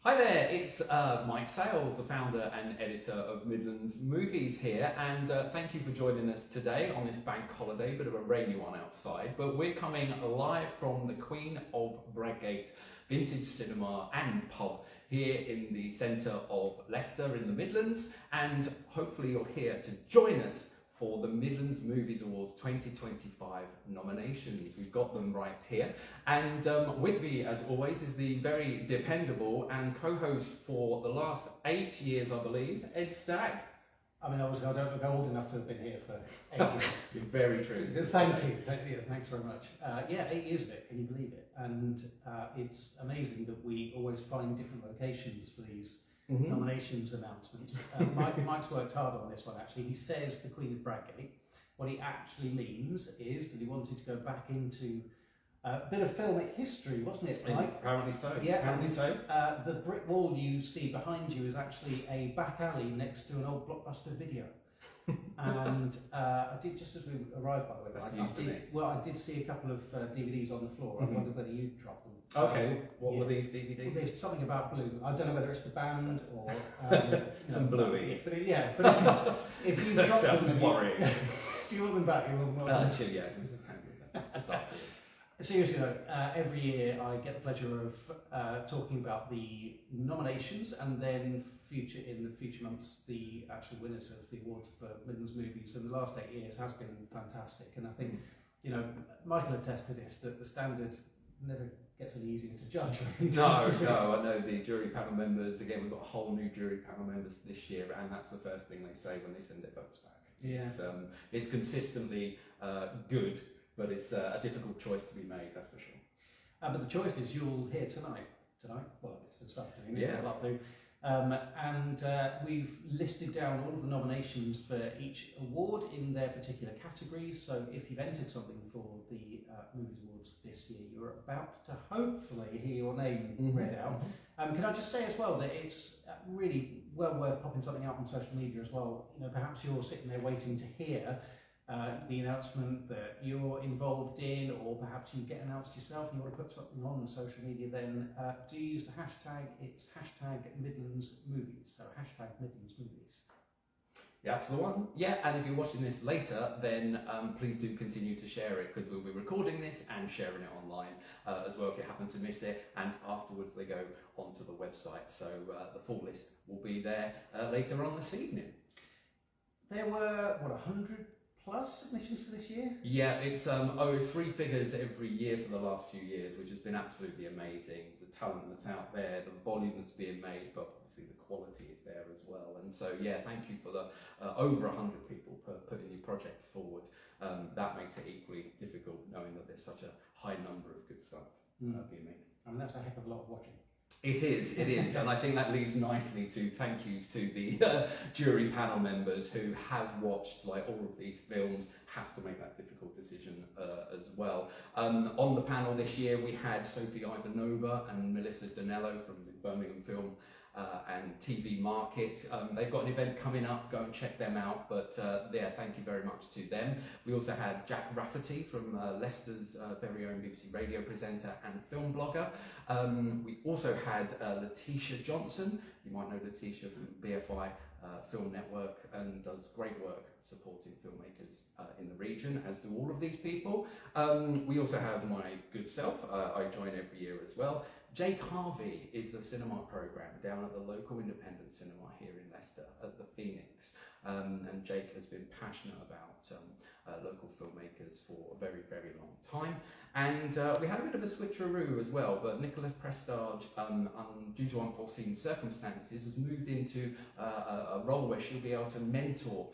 Hi there, it's Mike Sales, the founder and editor of Midlands Movies here, and thank you for joining us today on this bank holiday, bit of a rainy one outside, but we're coming live from the Queen of Bradgate Vintage Cinema and Pub here in the centre of Leicester in the Midlands, and hopefully you're here to join us for the Midlands Movies Awards 2025 nominations. We've got them right here. And with me, as always, is the very dependable and co-host for the last 8 years, I believe, Ed Stagg. I mean, obviously, I don't look old enough to have been here for 8 years. You're very true. Thank you. Thanks very much. Yeah, 8 years of it. Can you believe it? And it's amazing that we always find different locations for these nominations announcements. Mike's worked hard on this one, actually. He says the Queen of Bradgate. What he actually means is that he wanted to go back into a bit of filmic history, wasn't it, Mike? Apparently so. Yeah, apparently so. The brick wall you see behind you is actually a back alley next to an old Blockbuster video. And I did, just as we arrived, by the way, I did see a couple of DVDs on the floor. I wondered whether you'd dropped them. Okay, what were these DVDs? Well, there's something about Blue. I don't know whether it's the band or some Bluey. Yeah, but if you drop them, sounds worrying. If you want them back, you're more than welcome. Actually, yeah, this is kind of just after this. Seriously though, every year I get the pleasure of talking about the nominations and then in the future months the actual winners of the awards for Midlands Movies, and the last 8 years has been fantastic. And I think, Michael attested this, that the standard never gets any easier to judge. No, I know the jury panel members, again, we've got a whole new jury panel members this year, and that's the first thing they say when they send their votes back. Yeah. It's consistently good, but it's a difficult choice to be made, that's for sure. But the choices you'll hear tonight, well, it's this afternoon, yeah. We'll updo. And we've listed down all of the nominations for each award in their particular categories. So if you've entered something for the Movies Awards this year, you're about to hopefully hear your name read out. Can I just say as well that it's really well worth popping something out on social media as well. Perhaps you're sitting there waiting to hear the announcement that you're involved in, or perhaps you get announced yourself and you want to put something on social media, then do use the hashtag. It's hashtag Midlands Movies, so hashtag Midlands Movies. Yeah, that's the one. Yeah, and if you're watching this later, then please do continue to share it, because we'll be recording this and sharing it online as well if you happen to miss it, and afterwards they go onto the website, so the full list will be there later on this evening. There were, 100 plus submissions for this year? Yeah, it's 3 figures every year for the last few years, which has been absolutely amazing. The talent that's out there, the volume that's being made, but obviously the quality is there as well. And so, yeah, thank you for the over 100 people putting your projects forward. That makes it equally difficult knowing that there's such a high number of good stuff being made. I mean, that's a heck of a lot of watching. It is, and I think that leads nicely to thank yous to the jury panel members who have watched all of these films, have to make that difficult decision as well. On the panel this year we had Sophie Ivanova and Melissa Danello from the Birmingham Film and TV Market. They've got an event coming up, go and check them out, but yeah, thank you very much to them. We also had Jack Rafferty from Leicester's very own BBC radio presenter and film blogger. We also had Letitia Johnson. You might know Letitia from BFI Film Network, and does great work supporting filmmakers in the region, as do all of these people. We also have my good self, I join every year as well. Jake Harvey is a cinema programme down at the local independent cinema here in Leicester at the Phoenix, and Jake has been passionate about local filmmakers for a very, very long time. And we had a bit of a switcheroo as well, but Nicholas Prestage, due to unforeseen circumstances, has moved into a role where she'll be able to mentor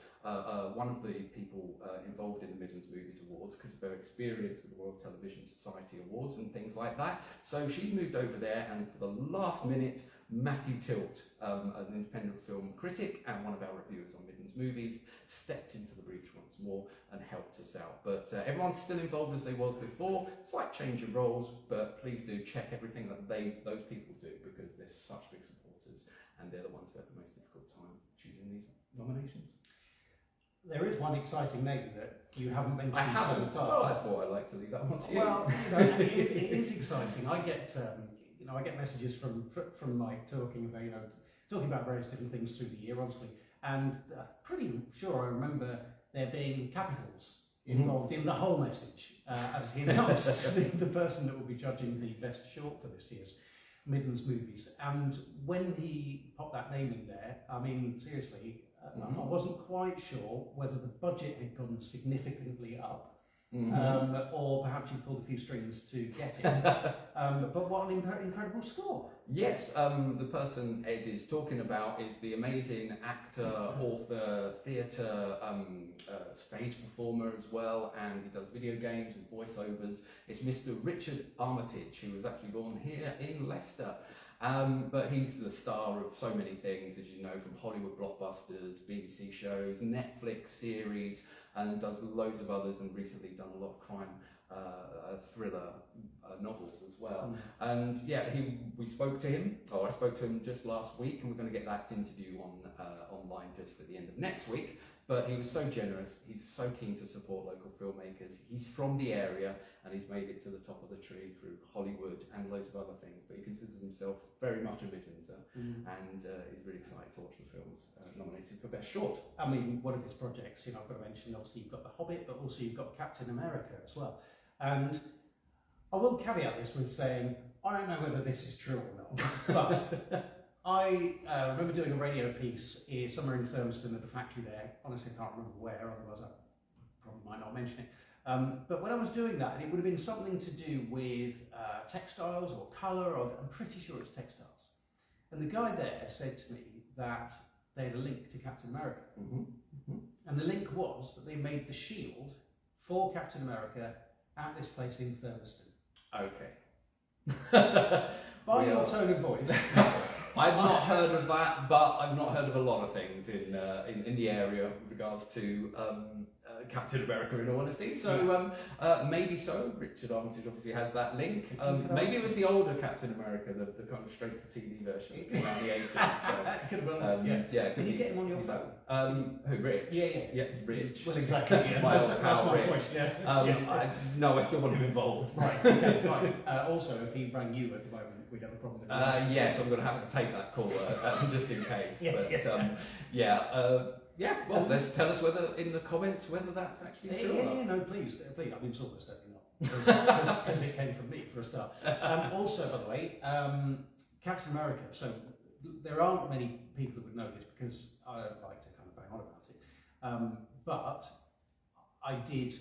one of the people involved in the Midlands Movies Awards, because of her experience at the Royal Television Society Awards and things like that. So she's moved over there, and for the last minute, Matthew Tilt, an independent film critic and one of our reviewers on Midlands Movies, stepped into the breach once more and helped us out. But everyone's still involved as they was before. Slight change of roles, but please do check everything that those people do, because they're such big supporters, and they're the ones who have the most difficult time choosing these nominations. There is one exciting name that you haven't mentioned I haven't. so far. Well, I thought I'd like to leave that one to you. Well, it is exciting. I get I get messages from Mike talking about various different things through the year, obviously, and I'm pretty sure I remember there being capitals involved in the whole message as he announced the person that will be judging the best short for this year's Midlands Movies. And when he popped that name in there, I mean, seriously, I wasn't quite sure whether the budget had gone significantly up, or perhaps you pulled a few strings to get it. But what an incredible score! Yes, the person Ed is talking about is the amazing actor, author, theatre, stage performer as well, and he does video games and voiceovers. It's Mr. Richard Armitage, who was actually born here in Leicester. But he's the star of so many things, as you know, from Hollywood blockbusters, BBC shows, Netflix series, and does loads of others, and recently done a lot of crime thriller novels as well. And yeah, I spoke to him just last week, and we're going to get that interview online just at the end of next week. But he was so generous, he's so keen to support local filmmakers. He's from the area and he's made it to the top of the tree through Hollywood and loads of other things. But he considers himself very much a Midlandser and is really excited to watch the films nominated for Best Short. I mean, one of his projects, I've got to mention, obviously you've got The Hobbit, but also you've got Captain America as well. And I will caveat this with saying, I don't know whether this is true or not, but I remember doing a radio piece somewhere in Thurmaston at the factory there. Honestly, I can't remember where, otherwise I probably might not mention it. But when I was doing that, it would have been something to do with textiles or colour, I'm pretty sure it's textiles. And the guy there said to me that they had a link to Captain America. And the link was that they made the shield for Captain America at this place in Thurmaston. Okay. By your tone of voice. I've not heard of that, but I've not heard of a lot of things in the area with regards to Captain America, in all honesty. So maybe so. Richard Armitage obviously has that link. Maybe it was the older Captain America, the kind of straight-to-TV version around the 80s. So, could have been, yeah. Can you get him on your phone? Who, Rich? Yeah, Rich. Well, exactly. Yeah. My that's my Rich. point. Yeah. No, I still want him involved. Right. Okay, fine. Also, if he rang you at the moment, we'd have a problem. Yes, I'm going to have to take that call just in case. Well, let's tell us whether in the comments whether that's actually true. Yeah, no, please. I mean, it's almost certainly not, because it came from me for a start. Also, by the way, Captain America. So there aren't many people that would know this because I don't like to kind of bang on about it. But I did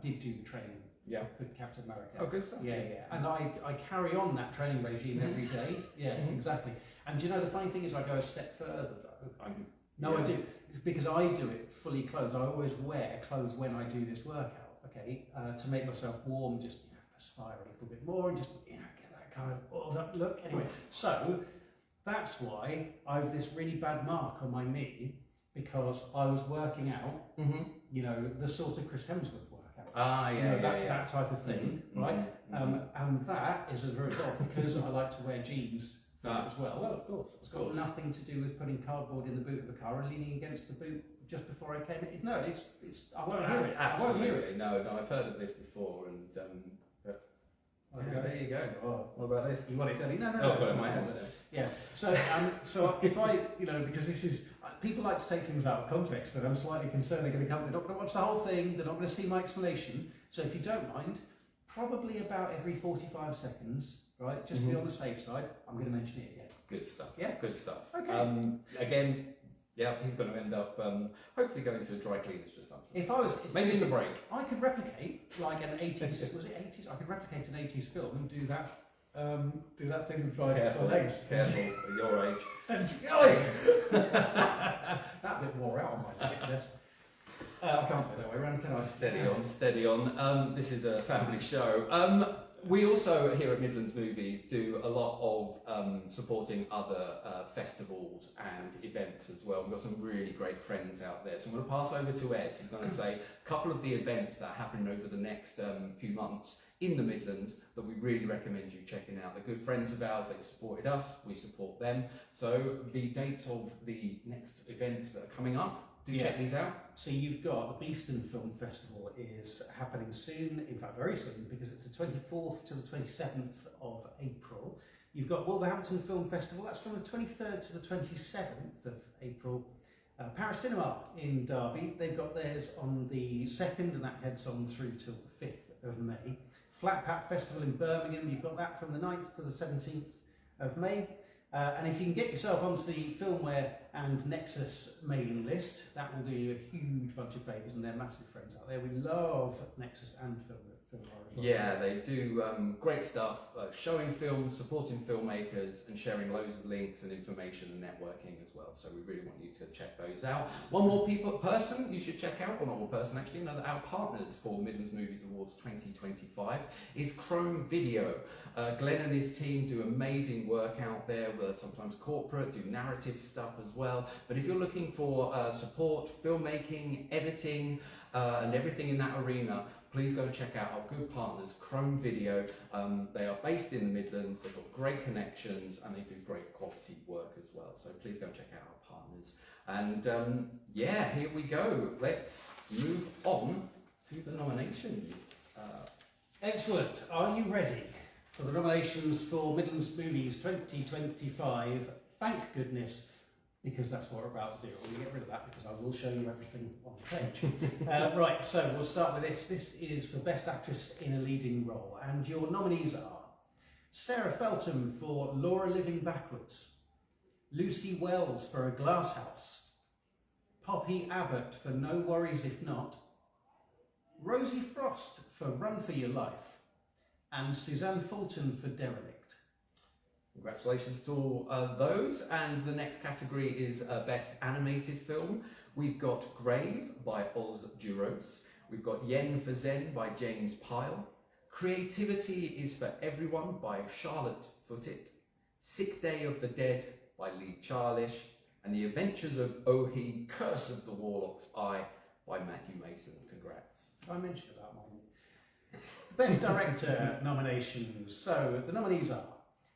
do the training. Yeah. For Captain America. Oh, good stuff. Yeah. And I carry on that training regime every day. Yeah, exactly. And do you know, the funny thing is I go a step further though. I do. It's because I do it fully clothed. I always wear clothes when I do this workout, okay, to make myself warm, just perspire a little bit more and just get that kind of oiled up look. Anyway, so that's why I have this really bad mark on my knee, because I was working out, the sort of Chris Hemsworth workout. That type of thing, right? And that is as a result because I like to wear jeans as well. Well, of course. It's got nothing to do with putting cardboard in the boot of the car and leaning against the boot just before I came in. No, it's. I won't hear it. Absolutely. I won't hear it. No, I've heard of this before, and there you go. Oh, what about this? You want it, Danny? No. I've got it in my hand. Yeah. So if I, because this is, people like to take things out of context, and I'm slightly concerned they're not going to watch the whole thing. They're not going to see my explanation. So if you don't mind, probably about every 45 seconds. Right, just to be on the safe side, I'm going to mention it again. Good stuff. Yeah, good stuff. Okay. Again, he's going to end up hopefully going to a dry cleaners just after. If I was, maybe it's a break. I could replicate like an 80s. Was it 80s? I could replicate an 80s film and do that thing with dry legs. Careful, at your age. That bit wore out on my VHS. I can't do it that way around, can I? Steady on. This is a family show. We also here at Midlands Movies do a lot of supporting other festivals and events as well. We've got some really great friends out there. So I'm going to pass over to Ed. He's going to say a couple of the events that are happening over the next few months in the Midlands that we really recommend you checking out. They're good friends of ours. They've supported us. We support them. So the dates of the next events that are coming up, check these out. So you've got the Beeston Film Festival is happening soon, in fact very soon, because it's the 24th to the 27th of April. You've got Wolverhampton Film Festival, that's from the 23rd to the 27th of April. Paris Cinema in Derby, they've got theirs on the 2nd, and that heads on through till the 5th of May. Flat Pat Festival in Birmingham, you've got that from the 9th to the 17th of May. And if you can get yourself onto the Filmware and Nexus mailing list, that will do you a huge bunch of favours, and they're massive friends out there. We love Nexus and Filmware as well. Yeah, they do great stuff, showing films, supporting filmmakers, and sharing loads of links and information and networking as well. So we really want you to check those out. One more person you should check out, or not one person actually, another our partners for Midlands Movies Awards 2025 is Chrome Video. Glenn and his team do amazing work out there, sometimes corporate, do narrative stuff as well. But if you're looking for support, filmmaking, editing, and everything in that arena, please go and check out our good partners, Chrome Video. They are based in the Midlands, they've got great connections, and they do great quality work as well. So please go and check out our partners. And yeah, here we go. Let's move on to the nominations. Excellent. Are you ready for the nominations for Midlands Movies 2025? Thank goodness, because that's what we're about to do. We'll get rid of that because I will show you everything on the page. Right, so we'll start with this. This is for Best Actress in a Leading Role, and your nominees are Sarah Feltham for Laura Living Backwards, Lucy Wells for A Glass House, Poppy Abbott for No Worries If Not, Rosie Frost for Run for Your Life, and Suzanne Fulton for Derelict. Congratulations to all those. And the next category is Best Animated Film. We've got Grave by Oz Duros. We've got Yen for Zen by James Pyle. Creativity is for Everyone by Charlotte Footit. Sick Day of the Dead by Lee Charlish. And The Adventures of Ohi, Curse of the Warlock's Eye by Matthew Mason. Congrats. I mentioned about mine. Best Director nominations. So the nominees are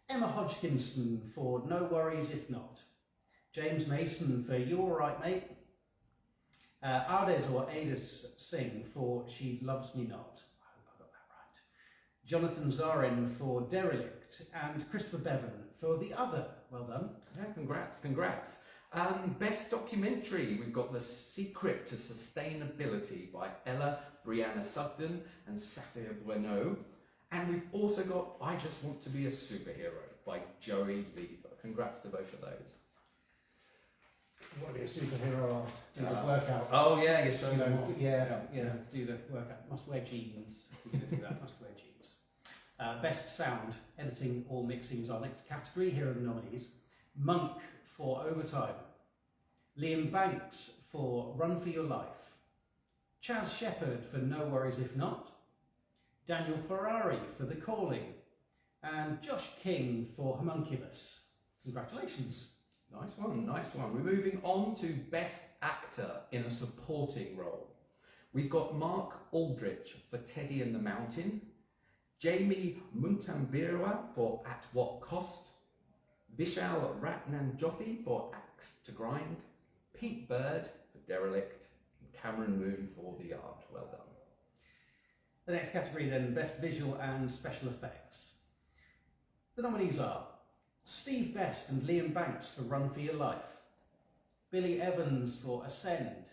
Emma Hodgkinson for No Worries If Not, James Mason for You All Right Mate, Ades Singh for She Loves Me Not, I hope I got that right, Jonathan Zarin for Derelict, and Christopher Bevan for The Other. Well done. Yeah, congrats. Best Documentary, we've got The Secret to Sustainability by Ella Brianna Sugden and Safia Bueno. And we've also got I Just Want to Be a Superhero by Joey Lever. Congrats to both of those. You want to be a superhero or do the workout? Oh yeah, you're showing them off. Yeah, do the workout. Must wear jeans. You're going to do that, must wear jeans. Best Sound, Editing or Mixing is our next category. Here are the nominees. Monk for Overtime, Liam Banks for Run for Your Life, Chaz Shepherd for No Worries If Not, Daniel Ferrari for The Calling, and Josh King for Homunculus. Congratulations. Nice one. We're moving on to Best Actor in a Supporting Role. We've got Mark Aldrich for Teddy and the Mountain, Jamie Muntambirwa for At What Cost, Vishal Ratnanjothi for Axe to Grind, Pete Bird for Derelict, and Cameron Moon for The Art. Well done. The next category then, Best Visual and Special Effects. The nominees are Steve Best and Liam Banks for Run for Your Life, Billy Evans for Ascend,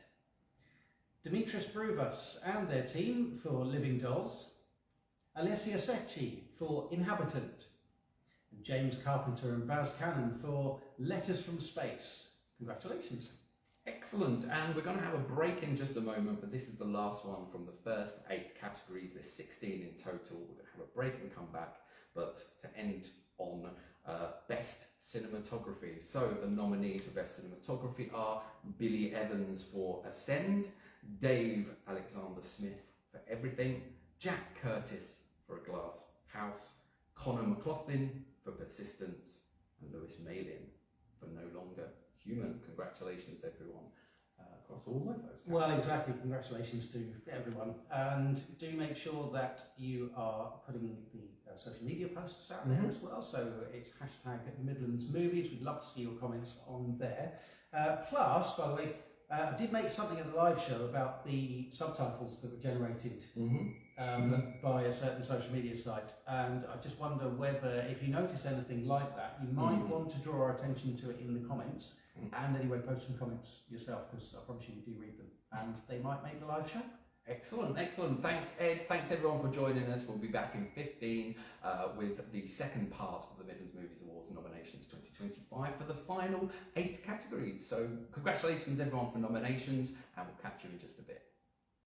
Dimitris Bruvas and their team for Living Dolls, Alessia Secchi for Inhabitant, and James Carpenter and Baz Cannon for Letters from Space. Congratulations. Excellent, and we're going to have a break in just a moment, but this is the last one from the first 8 categories. There's 16 in total. We're going to have a break and come back, but to end on Best Cinematography. So the nominees for Best Cinematography are Billy Evans for Ascend, Dave Alexander Smith for Everything, Jack Curtis for A Glass House, Connor McLaughlin for Persistence, and Lewis Malin for No Longer Human. Congratulations, everyone, across all of those. Well, exactly. Congratulations to everyone. And do make sure that you are putting the social media posts out there as well. So it's hashtag Midlands Movies. We'd love to see your comments on there. Plus, by the way, I did make something at the live show about the subtitles that were generated by a certain social media site, and I just wonder whether, if you notice anything like that, you might want to draw our attention to it in the comments, and anyway, post some comments yourself, because I promise you we do read them, and they might make the live show. Excellent, excellent. Thanks, Ed. Thanks, everyone, for joining us. We'll be back in 15 with the second part of the Midlands Movies Awards nominations 2025 for the final 8 categories. So congratulations, everyone, for nominations, and we'll catch you in just a bit.